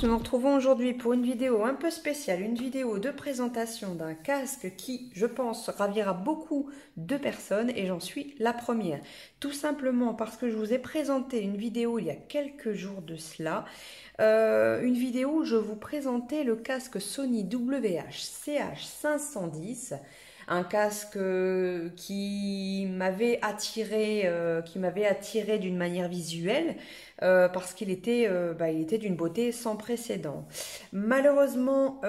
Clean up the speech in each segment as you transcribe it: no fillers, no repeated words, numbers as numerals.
tous, nous nous retrouvons aujourd'hui pour une vidéo un peu spéciale, une vidéo de présentation d'un casque qui, je pense, ravira beaucoup de personnes et j'en suis la première. Tout simplement parce que je vous ai présenté une vidéo il y a quelques jours de cela, une vidéo où je vous présentais le casque Sony WH-CH510, un casque qui m'avait attiré d'une manière visuelle parce qu'il était, il était d'une beauté sans précédent. Malheureusement,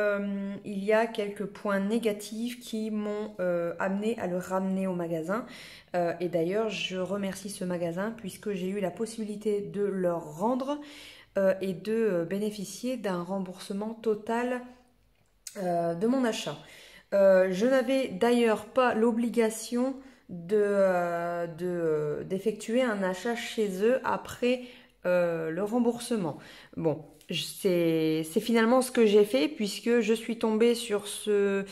il y a quelques points négatifs qui m'ont amené à le ramener au magasin. Et d'ailleurs, je remercie ce magasin puisque j'ai eu la possibilité de leur rendre et de bénéficier d'un remboursement total de mon achat. Je n'avais d'ailleurs pas l'obligation d'effectuer un achat chez eux après le remboursement. Bon, c'est finalement ce que j'ai fait puisque je suis tombée sur ce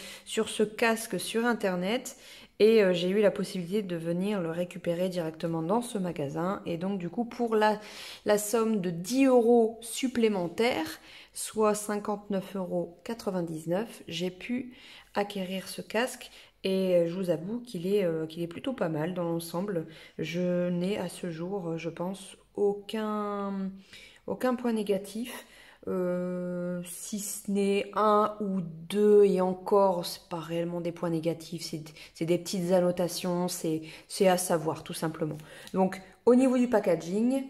casque sur internet et j'ai eu la possibilité de venir le récupérer directement dans ce magasin. Et donc du coup pour la somme de 10 € supplémentaires, soit 59,99 €, j'ai pu acquérir ce casque et je vous avoue qu'il est plutôt pas mal dans l'ensemble. Je n'ai à ce jour, je pense, aucun point négatif, si ce n'est un ou deux, et encore c'est pas réellement des points négatifs, c'est des petites annotations, c'est à savoir tout simplement. Donc au niveau du packaging,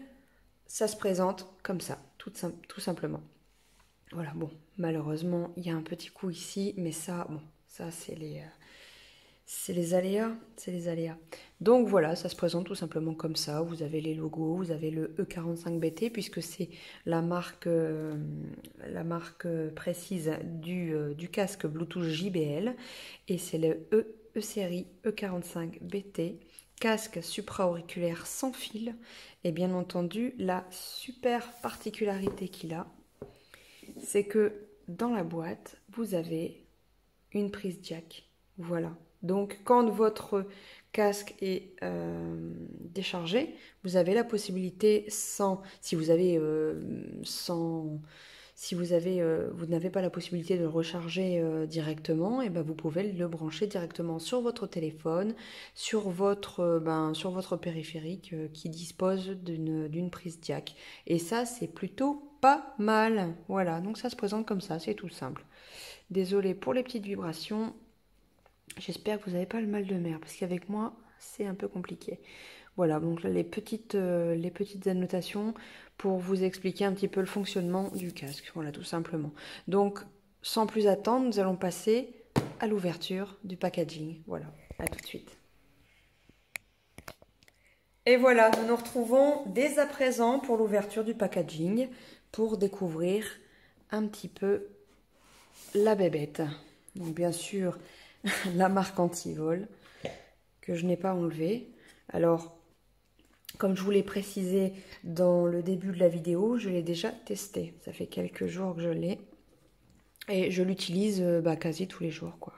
ça se présente comme ça, tout simplement. Voilà, bon, malheureusement, il y a un petit coup ici, mais ça, bon, ça c'est les aléas, c'est les aléas. Donc voilà, ça se présente tout simplement comme ça. Vous avez les logos, vous avez le E45BT, puisque c'est la marque précise du casque Bluetooth JBL, et c'est le E-Série E45BT, casque supra-auriculaire sans fil, et bien entendu, la super particularité qu'il a, c'est que dans la boîte, vous avez une prise jack. Voilà. Donc, quand votre casque est déchargé, vous avez la possibilité, vous n'avez pas la possibilité de le recharger directement, et ben vous pouvez le brancher directement sur votre téléphone, sur votre périphérique qui dispose d'une prise jack. Et ça, c'est plutôt pas mal. Voilà, donc ça se présente comme ça, c'est tout simple. Désolée pour les petites vibrations. J'espère que vous n'avez pas le mal de mer, parce qu'avec moi, c'est un peu compliqué. Voilà, donc là, les petites annotations pour vous expliquer un petit peu le fonctionnement du casque. Voilà, tout simplement. Donc, sans plus attendre, nous allons passer à l'ouverture du packaging. Voilà, à tout de suite. Et voilà, nous nous retrouvons dès à présent pour l'ouverture du packaging, pour découvrir un petit peu la bébête. Donc, bien sûr, la marque anti-vol que je n'ai pas enlevée. Alors, comme je vous l'ai précisé dans le début de la vidéo, je l'ai déjà testé. Ça fait quelques jours que je l'ai et je l'utilise quasi tous les jours, quoi.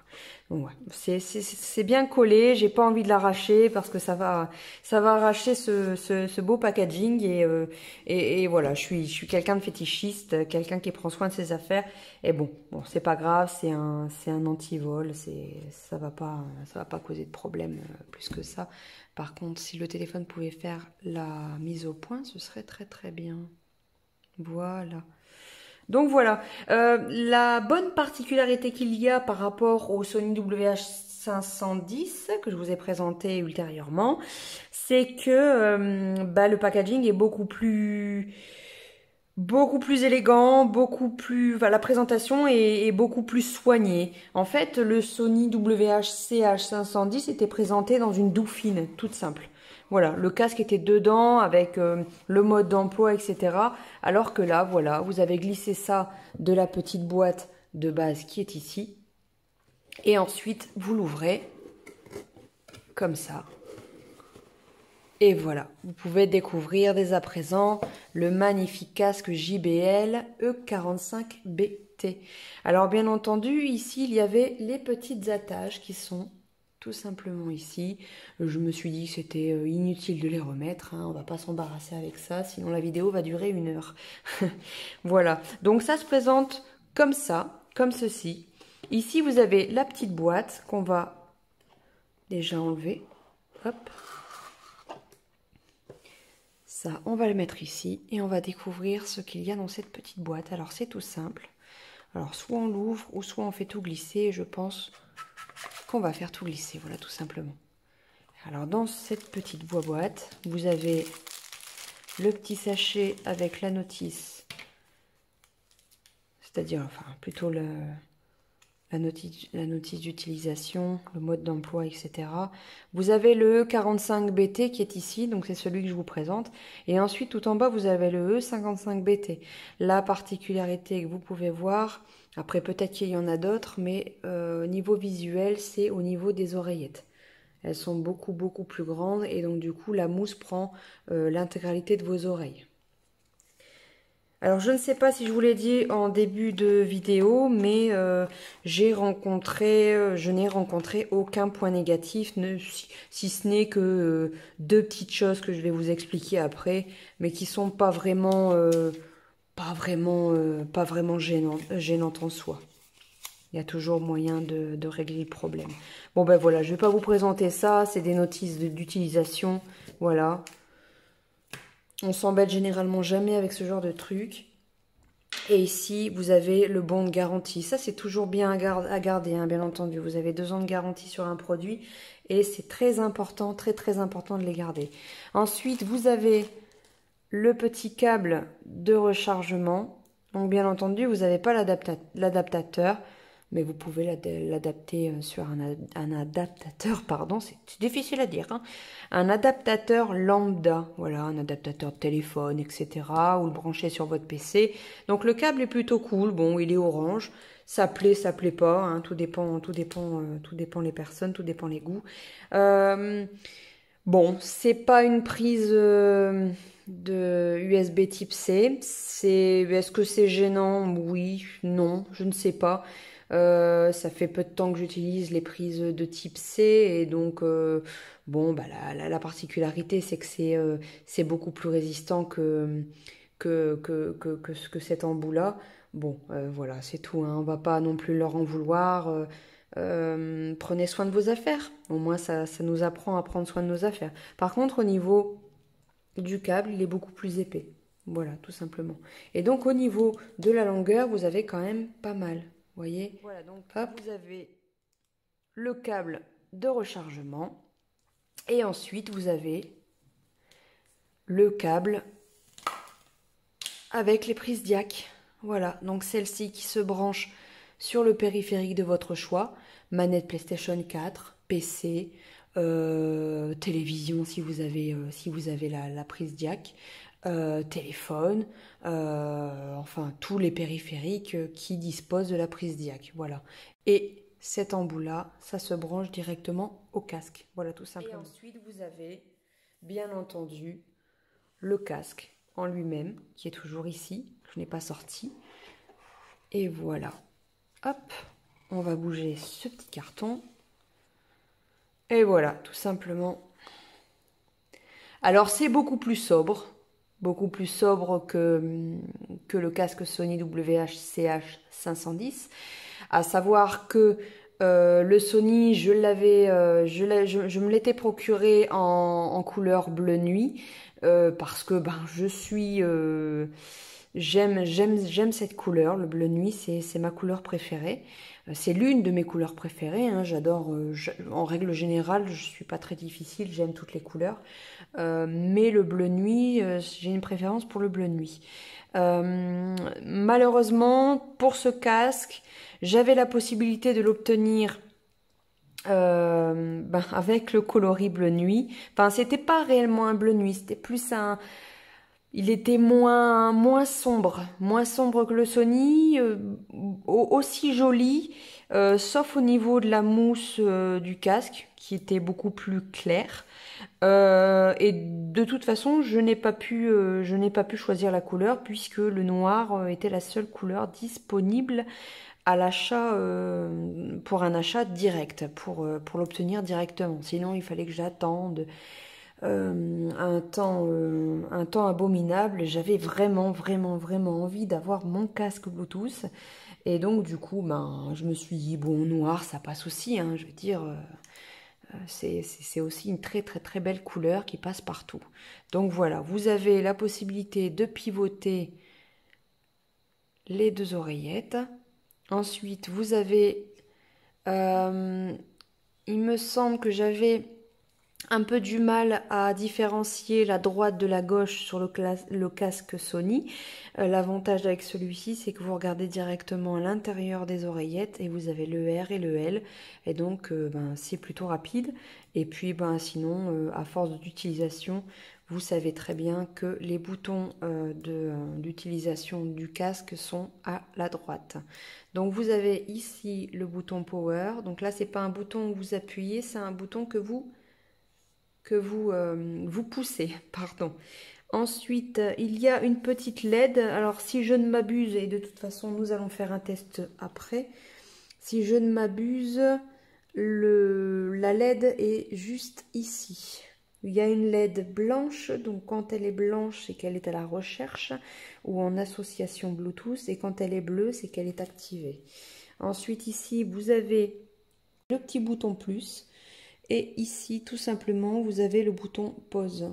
Donc ouais, c'est bien collé. J'ai pas envie de l'arracher parce que ça va arracher ce beau packaging et voilà. Je suis quelqu'un de fétichiste, quelqu'un qui prend soin de ses affaires. Et bon, c'est pas grave. C'est un anti-vol. Ça va pas causer de problème plus que ça. Par contre, si le téléphone pouvait faire la mise au point, ce serait très très bien. Voilà. Donc voilà, la bonne particularité qu'il y a par rapport au Sony WH-510 que je vous ai présenté ultérieurement, c'est que le packaging est beaucoup plus élégant, la présentation est beaucoup plus soignée. En fait, le Sony WH-CH510 était présenté dans une douffine, toute simple. Voilà, le casque était dedans avec le mode d'emploi, etc. Alors que là, voilà, vous avez glissé ça de la petite boîte de base qui est ici. Et ensuite, vous l'ouvrez comme ça. Et voilà, vous pouvez découvrir dès à présent le magnifique casque JBL E45BT. Alors bien entendu, ici, il y avait les petites attaches qui sont tout simplement ici. Je me suis dit que c'était inutile de les remettre, hein. On va pas s'embarrasser avec ça, sinon la vidéo va durer 1 heure. Voilà, donc ça se présente comme ça, comme ceci. Ici, vous avez la petite boîte qu'on va déjà enlever. Hop. Ça, on va le mettre ici et on va découvrir ce qu'il y a dans cette petite boîte. Alors, c'est tout simple. Alors, soit on l'ouvre ou soit on fait tout glisser. Je pense qu'on va faire tout glisser, voilà, tout simplement. Alors, dans cette petite boîte, vous avez le petit sachet avec la notice, c'est-à-dire, enfin, plutôt la notice d'utilisation, le mode d'emploi, etc. Vous avez le E45BT qui est ici, donc c'est celui que je vous présente. Et ensuite, tout en bas, vous avez le E55BT. La particularité que vous pouvez voir, après peut-être qu'il y en a d'autres, mais au niveau visuel, c'est au niveau des oreillettes. Elles sont beaucoup plus grandes et donc du coup, la mousse prend l'intégralité de vos oreilles. Alors, je ne sais pas si je vous l'ai dit en début de vidéo, mais je n'ai rencontré aucun point négatif, si ce n'est que 2 petites choses que je vais vous expliquer après, mais qui sont pas vraiment gênantes en soi. Il y a toujours moyen de régler le problème. Bon ben voilà, je ne vais pas vous présenter ça, c'est des notices d'utilisation, voilà. On s'embête généralement jamais avec ce genre de truc. Et ici, vous avez le bon de garantie. Ça, c'est toujours bien à garder, hein, bien entendu. Vous avez 2 ans de garantie sur un produit et c'est très important, très important de les garder. Ensuite, vous avez le petit câble de rechargement. Donc, bien entendu, vous n'avez pas l'adaptateur, mais vous pouvez l'adapter sur un adaptateur, pardon, c'est difficile à dire, hein, un adaptateur lambda, voilà, un adaptateur de téléphone, etc., ou le brancher sur votre PC. Donc le câble est plutôt cool, bon, il est orange, ça plaît pas, hein, tout dépend les personnes, tout dépend les goûts. Bon, c'est pas une prise de USB type C, est-ce que c'est gênant? Oui, non, je ne sais pas. Ça fait peu de temps que j'utilise les prises de type C et donc bon bah la particularité c'est que c'est beaucoup plus résistant que cet embout là. Bon voilà, c'est tout, hein. On va pas non plus leur en vouloir. Prenez soin de vos affaires, au moins ça nous apprend à prendre soin de nos affaires. Par contre, au niveau du câble, il est beaucoup plus épais, voilà, tout simplement. Et donc au niveau de la longueur, vous avez quand même pas mal. Vous voyez, voilà, donc hop, vous avez le câble de rechargement et ensuite vous avez le câble avec les prises jack. Voilà, donc celle-ci qui se branche sur le périphérique de votre choix, manette PlayStation 4, PC, télévision si vous avez la prise jack, téléphone, enfin tous les périphériques qui disposent de la prise jack, voilà. Et cet embout-là, ça se branche directement au casque, voilà tout simplement. Et ensuite, vous avez, bien entendu, le casque en lui-même, qui est toujours ici, je n'ai pas sorti. Et voilà. Hop, on va bouger ce petit carton. Et voilà, tout simplement. Alors, c'est beaucoup plus sobre que le casque Sony WH-CH510. À savoir que le Sony, je me l'étais procuré en couleur bleu nuit parce que je suis... J'aime cette couleur, le bleu nuit, c'est ma couleur préférée. C'est l'une de mes couleurs préférées, hein. J'adore, en règle générale, je suis pas très difficile, j'aime toutes les couleurs. Mais le bleu nuit, j'ai une préférence pour le bleu nuit. Malheureusement, pour ce casque, j'avais la possibilité de l'obtenir avec le coloris bleu nuit. Enfin, c'était pas réellement un bleu nuit, c'était plus un... Il était moins sombre que le Sony, aussi joli, sauf au niveau de la mousse du casque, qui était beaucoup plus claire. Et de toute façon, je n'ai pas pu choisir la couleur, puisque le noir était la seule couleur disponible à l'achat, pour un achat direct, pour l'obtenir directement. Sinon, il fallait que j'attende un temps abominable. J'avais vraiment, vraiment, vraiment envie d'avoir mon casque Bluetooth. Et donc, du coup, ben, je me suis dit, bon, noir, ça passe aussi, hein, je veux dire, c'est aussi une très, très, très belle couleur qui passe partout. Donc voilà, vous avez la possibilité de pivoter les deux oreillettes. Ensuite, vous avez, il me semble que j'avais un peu du mal à différencier la droite de la gauche sur le casque Sony. L'avantage avec celui-ci, c'est que vous regardez directement à l'intérieur des oreillettes et vous avez le R et le L. Et donc, ben, c'est plutôt rapide. Et puis, ben, sinon, à force d'utilisation, vous savez très bien que les boutons d'utilisation du casque sont à la droite. Donc, vous avez ici le bouton Power. Donc là, c'est pas un bouton où vous appuyez, c'est un bouton que vous poussez, pardon. Ensuite, il y a une petite LED. Alors, si je ne m'abuse, et de toute façon, nous allons faire un test après. Si je ne m'abuse, la LED est juste ici. Il y a une LED blanche, donc quand elle est blanche, c'est qu'elle est à la recherche ou en association Bluetooth. Et quand elle est bleue, c'est qu'elle est activée. Ensuite, ici, vous avez le petit bouton plus. Et ici, tout simplement, vous avez le bouton pause,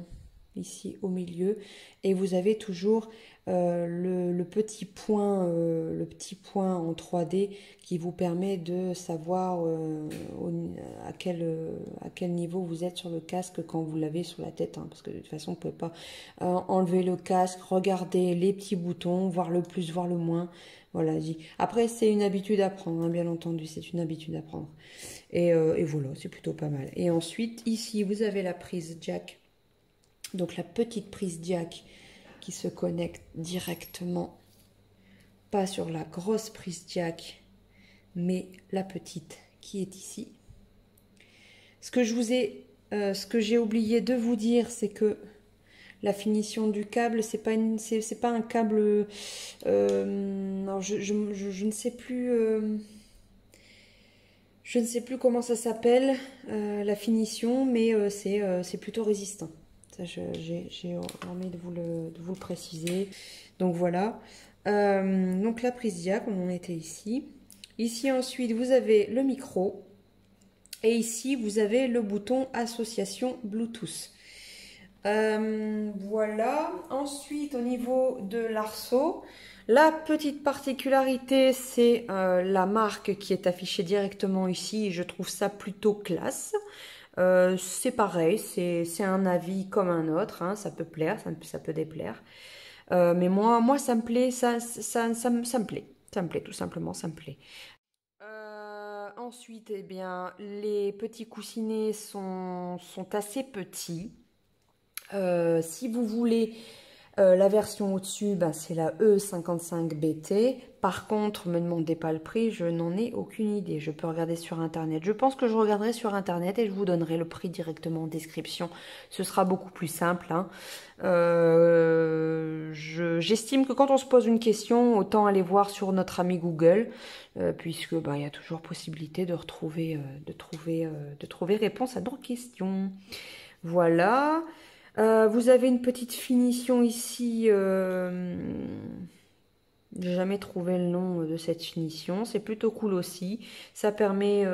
ici au milieu. Et vous avez toujours le petit point en 3D qui vous permet de savoir à quel niveau vous êtes sur le casque quand vous l'avez sur la tête. Hein, parce que de toute façon, vous ne pouvez pas enlever le casque, regarder les petits boutons, voir le plus, voir le moins. Voilà, après, c'est une habitude à prendre, hein, bien entendu, c'est une habitude à prendre. Et voilà, c'est plutôt pas mal. Et ensuite, ici, vous avez la prise jack. Donc, la petite prise jack qui se connecte directement, pas sur la grosse prise jack, mais la petite qui est ici. Ce que j'ai oublié de vous dire, c'est que la finition du câble, c'est pas un câble. Non, je ne sais plus. Je ne sais plus comment ça s'appelle, la finition, mais c'est plutôt résistant. Ça, j'ai envie de vous le préciser. Donc voilà. Donc la prise jack, on en était ici. Ici ensuite, vous avez le micro. Et ici, vous avez le bouton association Bluetooth. Voilà. Ensuite, au niveau de l'arceau, la petite particularité, c'est la marque qui est affichée directement ici. Je trouve ça plutôt classe. C'est pareil, c'est un avis comme un autre. Hein, ça peut plaire, ça peut déplaire. Mais moi, ça me plaît, ça me plaît. Ça me plaît, tout simplement, ça me plaît. Ensuite, eh bien, les petits coussinets sont assez petits. Si vous voulez la version au-dessus, ben, c'est la E55BT. Par contre, ne me demandez pas le prix, je n'en ai aucune idée. Je peux regarder sur Internet. Je pense que je regarderai sur Internet et je vous donnerai le prix directement en description. Ce sera beaucoup plus simple. Hein. J'estime que quand on se pose une question, autant aller voir sur notre ami Google, puisque ben, y a toujours possibilité de trouver réponse à nos questions. Voilà. Vous avez une petite finition ici. J'ai jamais trouvé le nom de cette finition. C'est plutôt cool aussi. Ça permet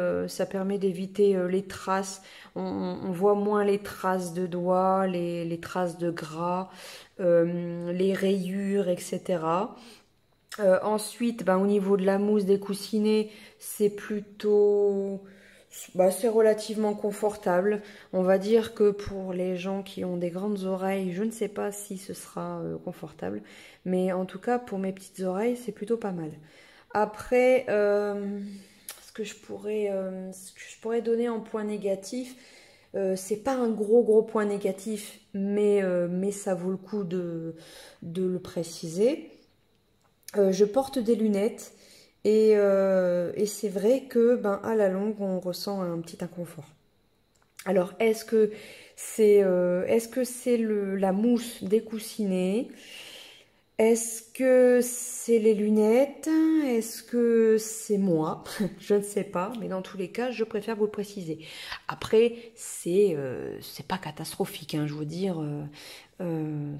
d'éviter les traces. On voit moins les traces de doigts, les traces de gras, les rayures, etc. Ensuite, ben, au niveau de la mousse des coussinets, c'est plutôt... Bah, c'est relativement confortable. On va dire que pour les gens qui ont des grandes oreilles, je ne sais pas si ce sera confortable. Mais en tout cas, pour mes petites oreilles, c'est plutôt pas mal. Après, ce que je pourrais donner en point négatif, c'est pas un gros point négatif, mais ça vaut le coup de le préciser. Je porte des lunettes. Et c'est vrai que ben, à la longue, on ressent un petit inconfort. Alors, est-ce que c'est la mousse des coussinets? Est-ce que c'est les lunettes? Est-ce que c'est moi? Je ne sais pas, mais dans tous les cas, je préfère vous le préciser. Après, c'est pas catastrophique, hein, je veux dire,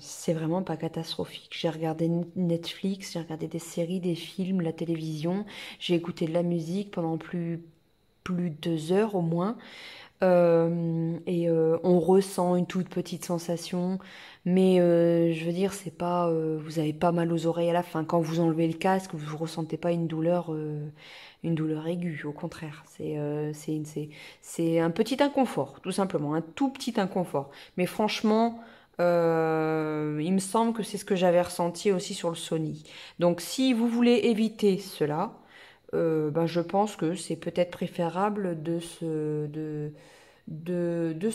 c'est vraiment pas catastrophique. J'ai regardé Netflix, j'ai regardé des séries, des films, la télévision, j'ai écouté de la musique pendant plus de 2 heures au moins. On ressent une toute petite sensation, mais je veux dire, c'est pas, vous avez pas mal aux oreilles à la fin. Quand vous enlevez le casque, vous ressentez pas une douleur aiguë. Au contraire, c'est un petit inconfort, tout simplement, un tout petit inconfort. Mais franchement, il me semble que c'est ce que j'avais ressenti aussi sur le Sony. Donc, si vous voulez éviter cela, ben, je pense que c'est peut-être préférable de se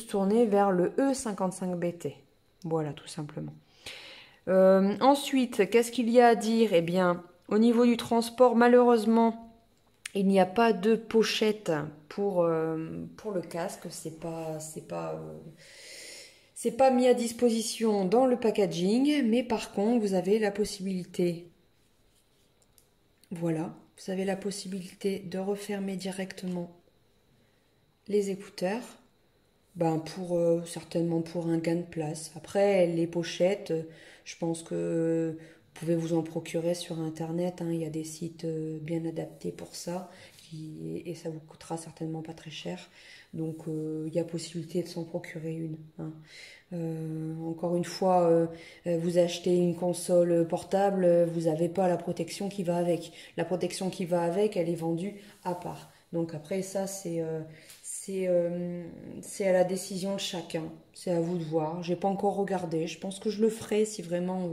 tourner vers le E55BT. Voilà, tout simplement. Ensuite, qu'est-ce qu'il y a à dire? Eh bien, au niveau du transport, malheureusement, il n'y a pas de pochette pour le casque. C'est pas mis à disposition dans le packaging, mais par contre, vous avez la possibilité, voilà, vous avez la possibilité de refermer directement les écouteurs. Ben certainement pour un gain de place. Après, les pochettes, je pense que vous pouvez vous en procurer sur Internet, hein. Il y a des sites bien adaptés pour ça et ça vous coûtera certainement pas très cher. Donc, il y a possibilité de s'en procurer une, hein. Encore une fois, vous achetez une console portable, vous n'avez pas la protection qui va avec. La protection qui va avec, elle est vendue à part. Donc après, ça, c'est c'est à la décision de chacun. C'est à vous de voir. J'ai pas encore regardé. Je pense que je le ferai si vraiment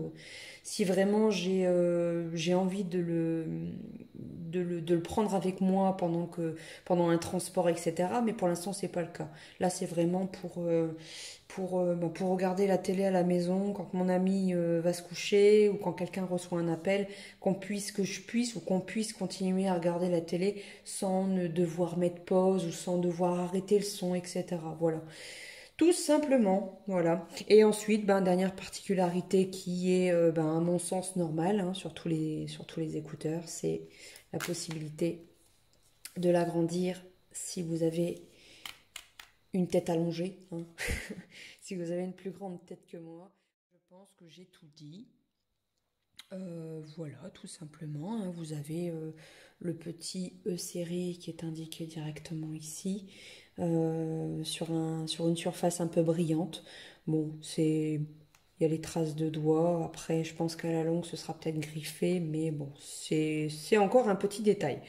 j'ai envie de le prendre avec moi pendant un transport, etc. Mais pour l'instant, c'est pas le cas. Là, c'est vraiment pour regarder la télé à la maison, quand mon ami va se coucher ou quand quelqu'un reçoit un appel, que je puisse ou qu'on puisse continuer à regarder la télé sans ne devoir mettre pause ou sans devoir arrêter le son, etc. Voilà. Tout simplement, voilà. Et ensuite, ben, dernière particularité qui est, ben, à mon sens, normale, hein, sur tous les écouteurs, c'est la possibilité de l'agrandir si vous avez une tête allongée, hein. Si vous avez une plus grande tête que moi, je pense que j'ai tout dit. Voilà, tout simplement, hein. Vous avez le petit E-série qui est indiqué directement ici, sur une surface un peu brillante. Bon, il y a les traces de doigts. Après, je pense qu'à la longue, ce sera peut-être griffé, mais bon, c'est encore un petit détail.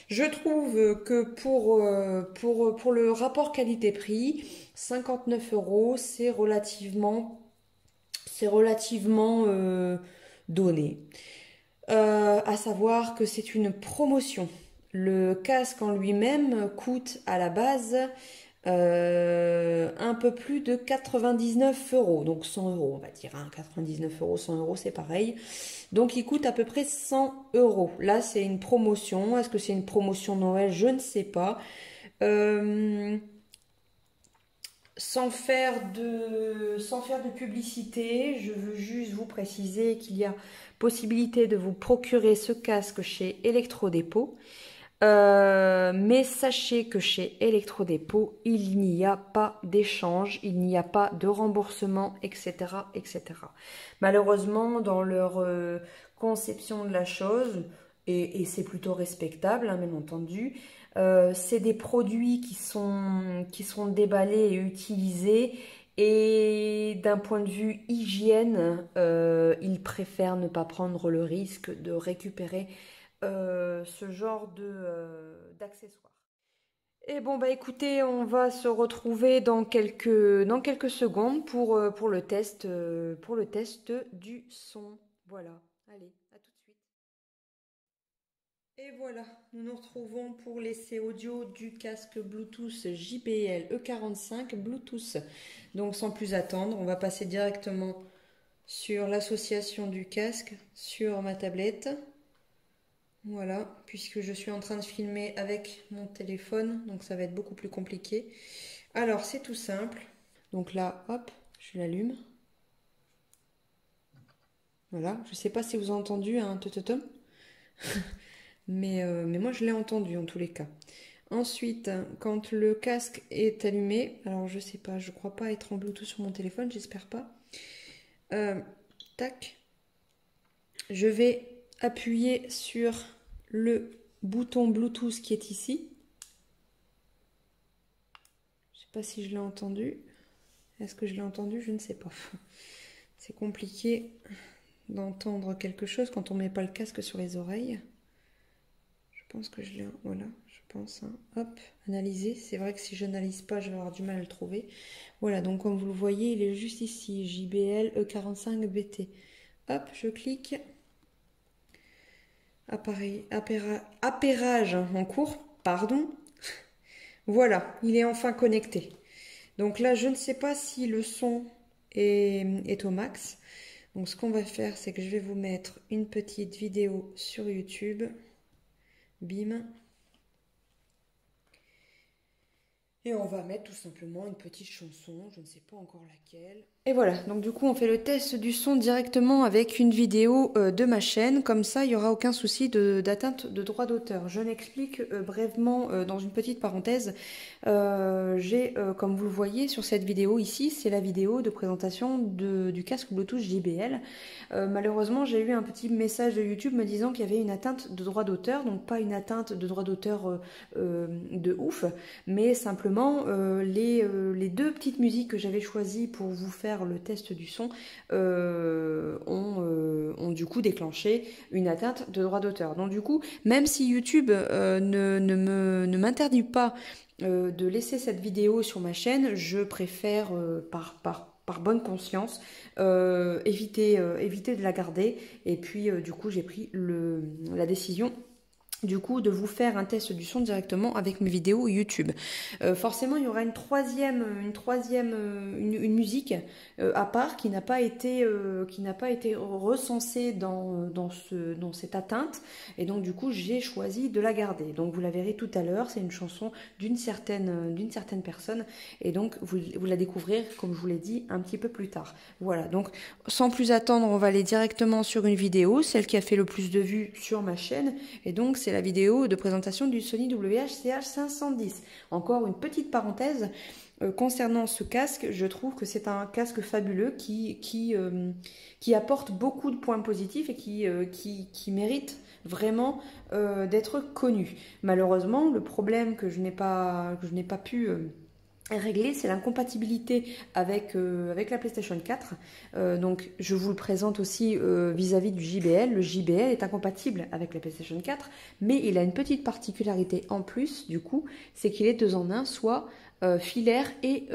Je trouve que pour le rapport qualité-prix, 59 euros, c'est relativement donné. À savoir que c'est une promotion. Le casque en lui-même coûte à la base un peu plus de 99 euros, donc 100 euros on va dire, hein. 99 euros, 100 euros c'est pareil. Donc il coûte à peu près 100 euros. Là c'est une promotion. Est-ce que c'est une promotion Noël? Je ne sais pas. Euh, sans faire de publicité, je veux juste vous préciser qu'il y a possibilité de vous procurer ce casque chez Electrodépôt. Mais sachez que chez Electrodépôt, il n'y a pas d'échange, il n'y a pas de remboursement, etc., etc. Malheureusement, dans leur conception de la chose, et c'est plutôt respectable, hein, bien entendu, c'est des produits qui sont déballés et utilisés. Et d'un point de vue hygiène, ils préfèrent ne pas prendre le risque de récupérer ce genre d'accessoires. Et bon, bah écoutez, on va se retrouver dans quelques secondes pour le test du son. Voilà, allez, à tout de suite. Et voilà, nous nous retrouvons pour l'essai audio du casque Bluetooth JBL E45 Bluetooth. Donc sans plus attendre, on va passer directement sur l'association du casque sur ma tablette. Voilà, puisque je suis en train de filmer avec mon téléphone, donc ça va être beaucoup plus compliqué. Alors, c'est tout simple. Donc là, hop, je l'allume. Voilà, je sais pas si vous avez entendu un tototum, mais moi je l'ai entendu en tous les cas. Ensuite, quand le casque est allumé, alors je sais pas, je crois pas être en Bluetooth sur mon téléphone, j'espère pas. Tac, je vais appuyer sur le bouton Bluetooth qui est ici. Je sais pas si je l'ai entendu. Est-ce que je l'ai entendu? Je ne sais pas. C'est compliqué d'entendre quelque chose quand on met pas le casque sur les oreilles. Je pense que je l'ai... Voilà, je pense. Hein. Hop, analyser. C'est vrai que si je n'analyse pas, je vais avoir du mal à le trouver. Voilà, donc comme vous le voyez, il est juste ici. JBL E45BT. Hop, je clique. Appareil, appairage en cours, pardon. Voilà, il est enfin connecté. Donc là, je ne sais pas si le son est au max. Donc ce qu'on va faire, c'est que je vais vous mettre une petite vidéo sur YouTube. Bim. Et on va mettre tout simplement une petite chanson, je ne sais pas encore laquelle. Et voilà, donc du coup on fait le test du son directement avec une vidéo de ma chaîne, comme ça il n'y aura aucun souci d'atteinte de droit d'auteur. Je l'explique brièvement dans une petite parenthèse. J'ai, comme vous le voyez sur cette vidéo ici, c'est la vidéo de présentation du casque Bluetooth JBL. Malheureusement j'ai eu un petit message de YouTube me disant qu'il y avait une atteinte de droit d'auteur, donc pas une atteinte de droit d'auteur de ouf, mais simplement les deux petites musiques que j'avais choisies pour vous faire le test du son ont du coup déclenché une atteinte de droit d'auteur. Donc du coup, même si YouTube ne m'interdit pas de laisser cette vidéo sur ma chaîne, je préfère par bonne conscience éviter de la garder. Et puis du coup j'ai pris la décision du coup de vous faire un test du son directement avec mes vidéos YouTube. Forcément il y aura une musique à part qui n'a pas été recensée dans cette atteinte, et donc du coup j'ai choisi de la garder. Donc vous la verrez tout à l'heure, c'est une chanson d'une certaine personne, et donc vous la découvrirez, comme je vous l'ai dit, un petit peu plus tard. Voilà, donc sans plus attendre, on va aller directement sur une vidéo, celle qui a fait le plus de vues sur ma chaîne, et donc c'est la vidéo de présentation du Sony WH-CH510. Encore une petite parenthèse concernant ce casque, je trouve que c'est un casque fabuleux qui apporte beaucoup de points positifs et qui mérite vraiment d'être connu. Malheureusement, le problème que je n'ai pas pu régler, c'est l'incompatibilité avec la PlayStation 4. Donc je vous le présente aussi vis-à-vis du JBL. Le JBL est incompatible avec la PlayStation 4, mais il a une petite particularité en plus, du coup, c'est qu'il est 2 en 1, soit filaire et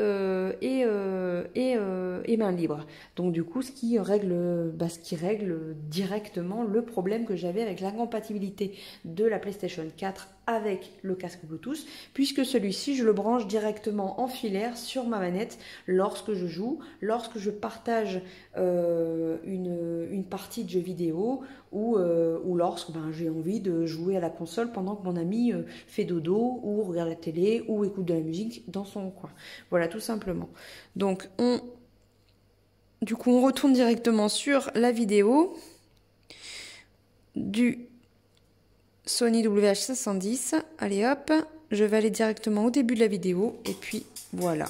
main libre. Donc du coup, ce qui règle directement le problème que j'avais avec l'incompatibilité de la PlayStation 4 avec le casque Bluetooth, puisque celui-ci, je le branche directement en filaire sur ma manette lorsque je joue, lorsque je partage une partie de jeu vidéo, ou lorsque j'ai envie de jouer à la console pendant que mon ami fait dodo, ou regarde la télé, ou écoute de la musique dans son coin. Voilà, tout simplement. Donc, on retourne directement sur la vidéo du Sony WH-510. Allez hop, je vais aller directement au début de la vidéo, et puis voilà.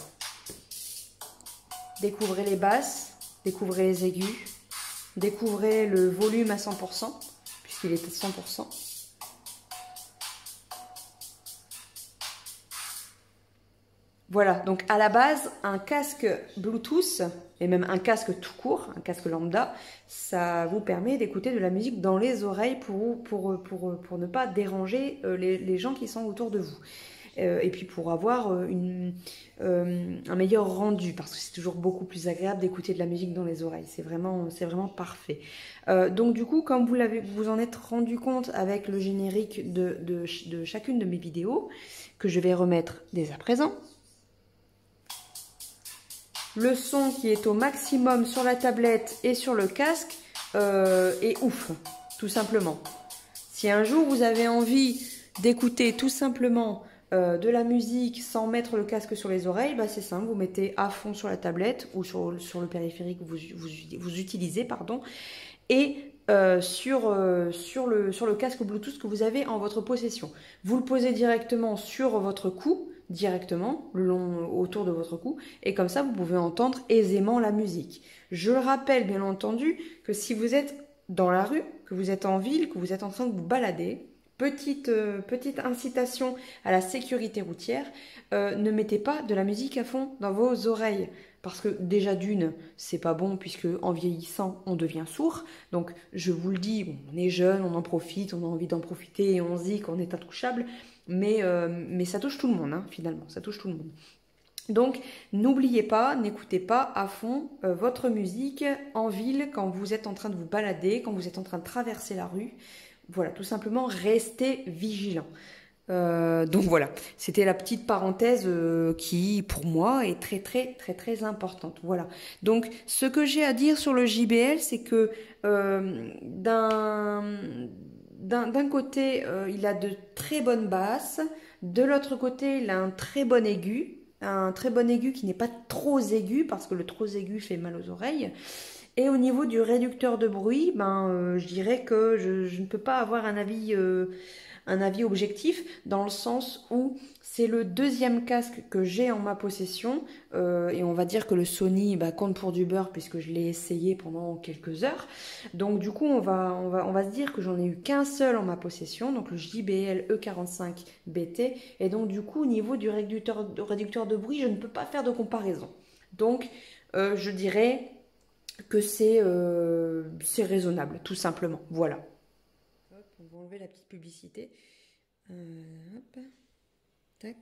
Découvrez les basses, découvrez les aigus, découvrez le volume à 100%, puisqu'il est à 100%. Voilà, donc à la base, un casque Bluetooth, et même un casque tout court, un casque lambda, ça vous permet d'écouter de la musique dans les oreilles pour ne pas déranger les gens qui sont autour de vous. Et puis pour avoir un meilleur rendu, parce que c'est toujours beaucoup plus agréable d'écouter de la musique dans les oreilles. C'est vraiment parfait. Donc du coup, comme vous en êtes rendu compte avec le générique de chacune de mes vidéos, que je vais remettre dès à présent, le son qui est au maximum sur la tablette et sur le casque est ouf, tout simplement. Si un jour vous avez envie d'écouter tout simplement de la musique sans mettre le casque sur les oreilles, bah c'est simple, vous mettez à fond sur la tablette ou sur le périphérique que vous utilisez, pardon, et sur le casque Bluetooth que vous avez en votre possession. Vous le posez directement sur votre cou, directement, le long autour de votre cou, et comme ça vous pouvez entendre aisément la musique. Je le rappelle bien entendu que si vous êtes dans la rue, que vous êtes en ville, que vous êtes en train de vous balader, petite incitation à la sécurité routière, ne mettez pas de la musique à fond dans vos oreilles. Parce que déjà d'une, c'est pas bon puisque en vieillissant, on devient sourd. Donc je vous le dis, bon, on est jeune, on en profite, on a envie d'en profiter et on se dit qu'on est intouchable. Mais ça touche tout le monde, hein, finalement, ça touche tout le monde. Donc n'oubliez pas, n'écoutez pas à fond votre musique en ville quand vous êtes en train de vous balader, quand vous êtes en train de traverser la rue. Voilà, tout simplement, restez vigilants. Donc voilà, c'était la petite parenthèse qui, pour moi, est très très très très importante. Voilà. Donc, ce que j'ai à dire sur le JBL, c'est que d'un côté, il a de très bonnes basses, de l'autre côté, il a un très bon aigu qui n'est pas trop aigu parce que le trop aigu fait mal aux oreilles. Et au niveau du réducteur de bruit, je dirais que je ne peux pas avoir un avis objectif dans le sens où c'est le deuxième casque que j'ai en ma possession et on va dire que le Sony compte pour du beurre puisque je l'ai essayé pendant quelques heures. Donc du coup on va se dire que j'en ai eu qu'un seul en ma possession, donc le JBL E45 BT, et donc du coup au niveau du réducteur de bruit je ne peux pas faire de comparaison. Donc je dirais que c'est raisonnable tout simplement, voilà. Hop, on va enlever la petite publicité. Hop, tac.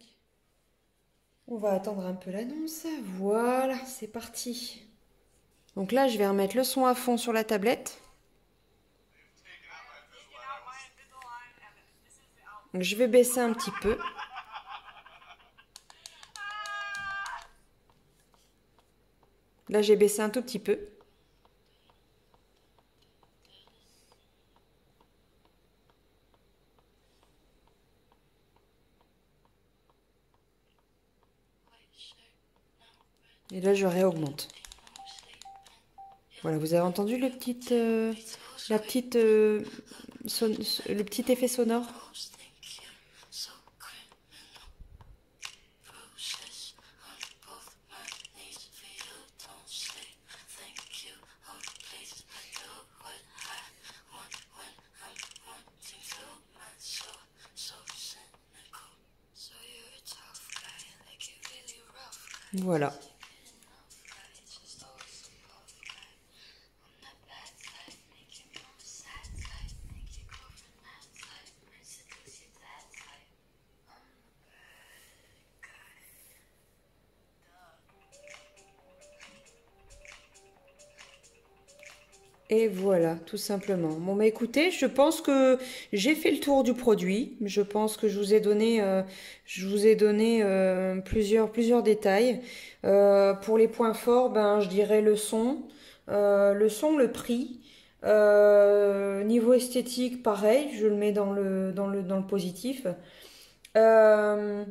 On va attendre un peu l'annonce. Voilà, c'est parti. Donc là, je vais remettre le son à fond sur la tablette. Donc, je vais baisser un petit peu. Là, j'ai baissé un tout petit peu. Et là, je réaugmente. Voilà, vous avez entendu le petit effet sonore? Voilà. Et voilà, tout simplement. Bon, bah écoutez, je pense que j'ai fait le tour du produit. Je pense que je vous ai donné, plusieurs détails. Pour les points forts, je dirais le prix. Niveau esthétique, pareil, je le mets dans le positif. Euh,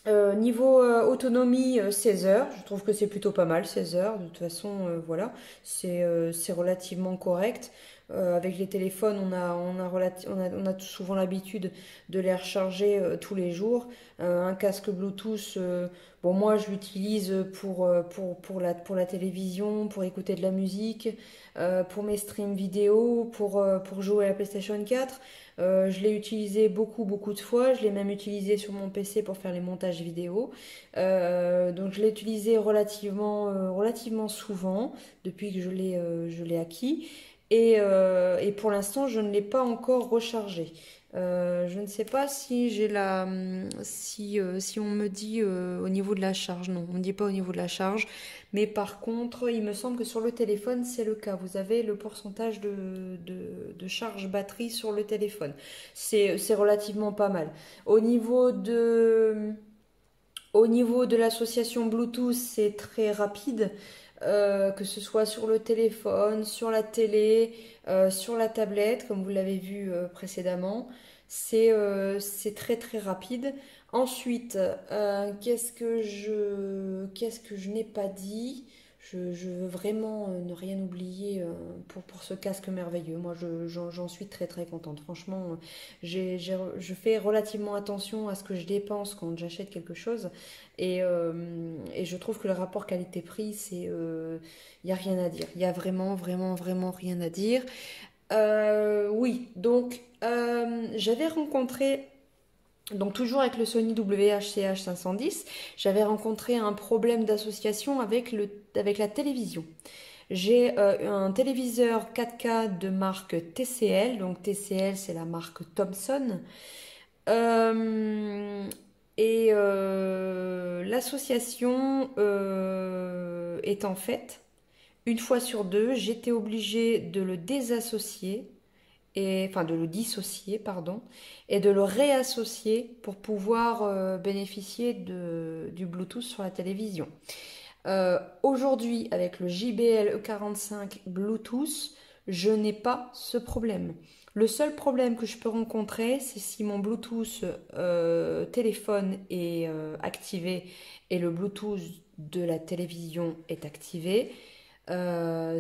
Niveau autonomie, 16 heures, je trouve que c'est plutôt pas mal, 16 heures. De toute façon, voilà, c'est relativement correct. Avec les téléphones, on a souvent l'habitude de les recharger tous les jours. Un casque Bluetooth, bon, moi je l'utilise pour la télévision, pour écouter de la musique, pour mes streams vidéo, pour jouer à la PlayStation 4. Je l'ai utilisé beaucoup de fois. Je l'ai même utilisé sur mon PC pour faire les montages vidéo. Donc je l'ai utilisé relativement souvent depuis que je l'ai acquis. Et pour l'instant, je ne l'ai pas encore rechargé. Je ne sais pas si si on me dit au niveau de la charge. Non, on ne me dit pas au niveau de la charge. Mais par contre, il me semble que sur le téléphone, c'est le cas. Vous avez le pourcentage de charge batterie sur le téléphone. C'est relativement pas mal. Au niveau de l'association Bluetooth, c'est très rapide. que ce soit sur le téléphone, sur la télé, sur la tablette, comme vous l'avez vu précédemment. C'est très très rapide. Ensuite, qu'est-ce que je n'ai pas dit? Je veux vraiment ne rien oublier pour ce casque merveilleux. Moi, j'en suis très très contente. Franchement, je fais relativement attention à ce que je dépense quand j'achète quelque chose. Et je trouve que le rapport qualité-prix, il n'y a rien à dire. Il y a vraiment, vraiment, vraiment rien à dire. Oui, donc j'avais rencontré, donc toujours avec le Sony WH-CH 510, j'avais rencontré un problème d'association avec la télévision. J'ai un téléviseur 4K de marque TCL, donc TCL c'est la marque Thomson. Euh, L'association étant faite, une fois sur deux, j'étais obligée de le désassocier enfin de le dissocier, pardon, et de le réassocier pour pouvoir bénéficier du Bluetooth sur la télévision. Aujourd'hui, avec le JBL E45 Bluetooth, je n'ai pas ce problème. Le seul problème que je peux rencontrer, c'est si mon Bluetooth téléphone est activé et le Bluetooth de la télévision est activé.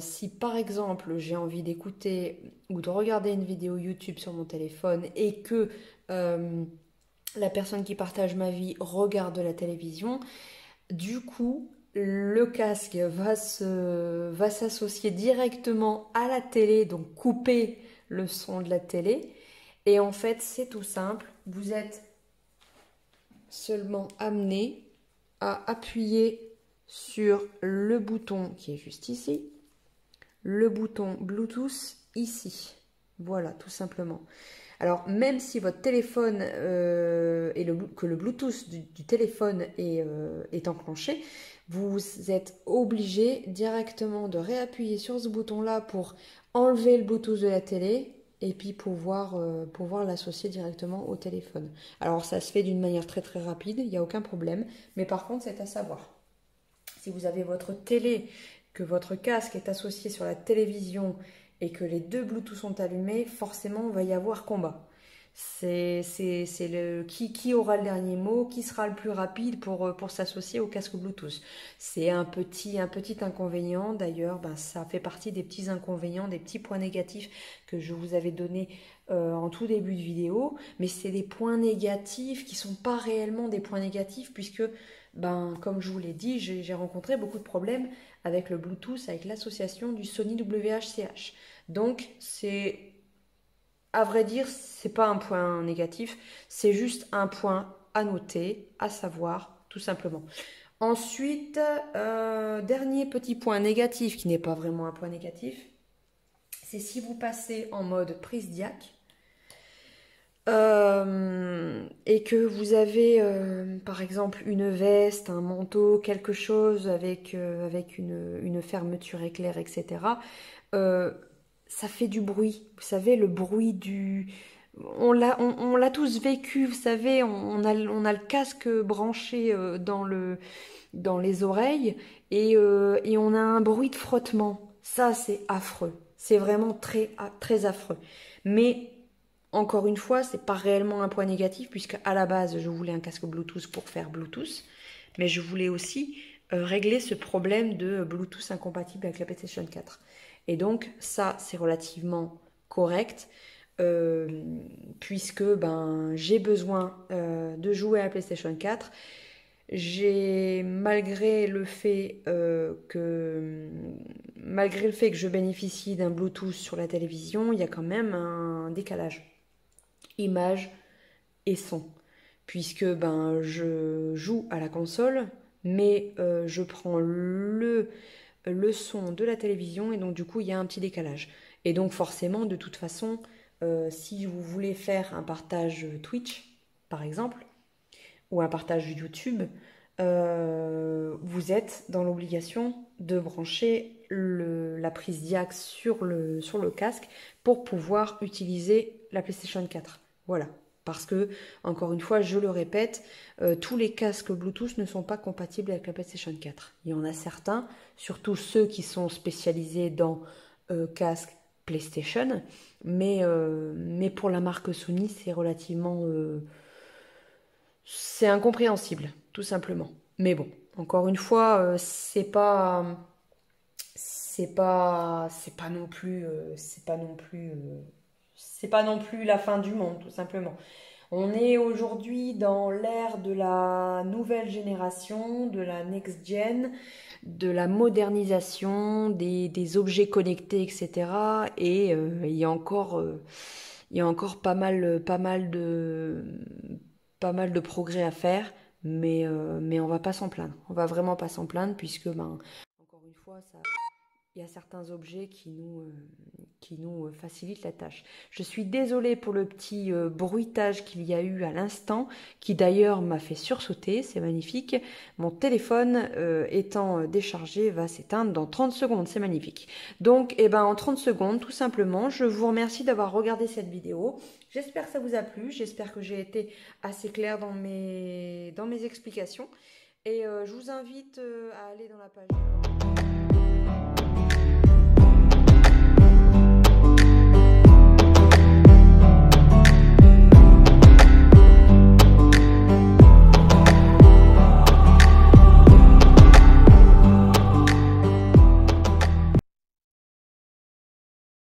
Si par exemple j'ai envie d'écouter ou de regarder une vidéo YouTube sur mon téléphone et que la personne qui partage ma vie regarde la télévision, du coup le casque va s'associer directement à la télé, donc couper le son de la télé. Et en fait c'est tout simple, vous êtes seulement amené à appuyer sur le bouton qui est juste ici, le bouton Bluetooth ici. Voilà, tout simplement. Alors, même si votre téléphone que le Bluetooth du téléphone est enclenché, vous êtes obligé directement de réappuyer sur ce bouton-là pour enlever le Bluetooth de la télé et puis pouvoir l'associer directement au téléphone. Alors, ça se fait d'une manière très très rapide, il n'y a aucun problème, mais par contre, c'est à savoir. Si vous avez votre télé, que votre casque est associé sur la télévision et que les deux Bluetooth sont allumés, forcément, il va y avoir combat. C'est qui aura le dernier mot, qui sera le plus rapide pour s'associer au casque Bluetooth. C'est un petit inconvénient. D'ailleurs, ça fait partie des petits inconvénients, des petits points négatifs que je vous avais donnés en tout début de vidéo. Mais c'est des points négatifs qui ne sont pas réellement des points négatifs puisque, comme je vous l'ai dit, j'ai rencontré beaucoup de problèmes avec le Bluetooth, avec l'association du Sony WH-CH. Donc, à vrai dire, c'est pas un point négatif, c'est juste un point à noter, à savoir, tout simplement. Ensuite, dernier petit point négatif, qui n'est pas vraiment un point négatif, c'est si vous passez en mode prise jack et que vous avez, par exemple, une veste, un manteau, quelque chose avec une fermeture éclair, etc., ça fait du bruit. Vous savez, le bruit du... On l'a tous vécu, vous savez, on a le casque branché dans les oreilles et on a un bruit de frottement. Ça, c'est affreux. C'est vraiment très, très affreux. Mais, encore une fois, c'est pas réellement un point négatif puisque à la base, je voulais un casque Bluetooth pour faire Bluetooth. Mais je voulais aussi régler ce problème de Bluetooth incompatible avec la PlayStation 4. Et donc ça c'est relativement correct puisque j'ai besoin de jouer à la PlayStation 4. Malgré le fait que je bénéficie d'un Bluetooth sur la télévision, il y a quand même un décalage image et son puisque je joue à la console mais je prends le son de la télévision et donc du coup il y a un petit décalage et donc forcément de toute façon si vous voulez faire un partage Twitch par exemple ou un partage YouTube vous êtes dans l'obligation de brancher la prise jack sur le casque pour pouvoir utiliser la PlayStation 4. Voilà, Parce que, encore une fois, je le répète, tous les casques Bluetooth ne sont pas compatibles avec la PlayStation 4. Il y en a certains, surtout ceux qui sont spécialisés dans casques PlayStation, mais pour la marque Sony, c'est relativement... c'est incompréhensible, tout simplement. Mais bon, encore une fois, c'est pas non plus c'est pas non plus la fin du monde, tout simplement. On est aujourd'hui dans l'ère de la nouvelle génération, de la next gen, de la modernisation des objets connectés, etc. Et il y a encore pas mal de progrès à faire, mais on va pas s'en plaindre. On va vraiment pas s'en plaindre puisque, ben, encore une fois, il y a certains objets qui nous facilitent la tâche. Je suis désolée pour le petit bruitage qu'il y a eu à l'instant, qui d'ailleurs m'a fait sursauter, c'est magnifique. Mon téléphone étant déchargé va s'éteindre dans 30 secondes, c'est magnifique. Donc eh ben, en 30 secondes, tout simplement, je vous remercie d'avoir regardé cette vidéo. J'espère que ça vous a plu, j'espère que j'ai été assez claire dans mes explications. Et je vous invite à aller dans la page...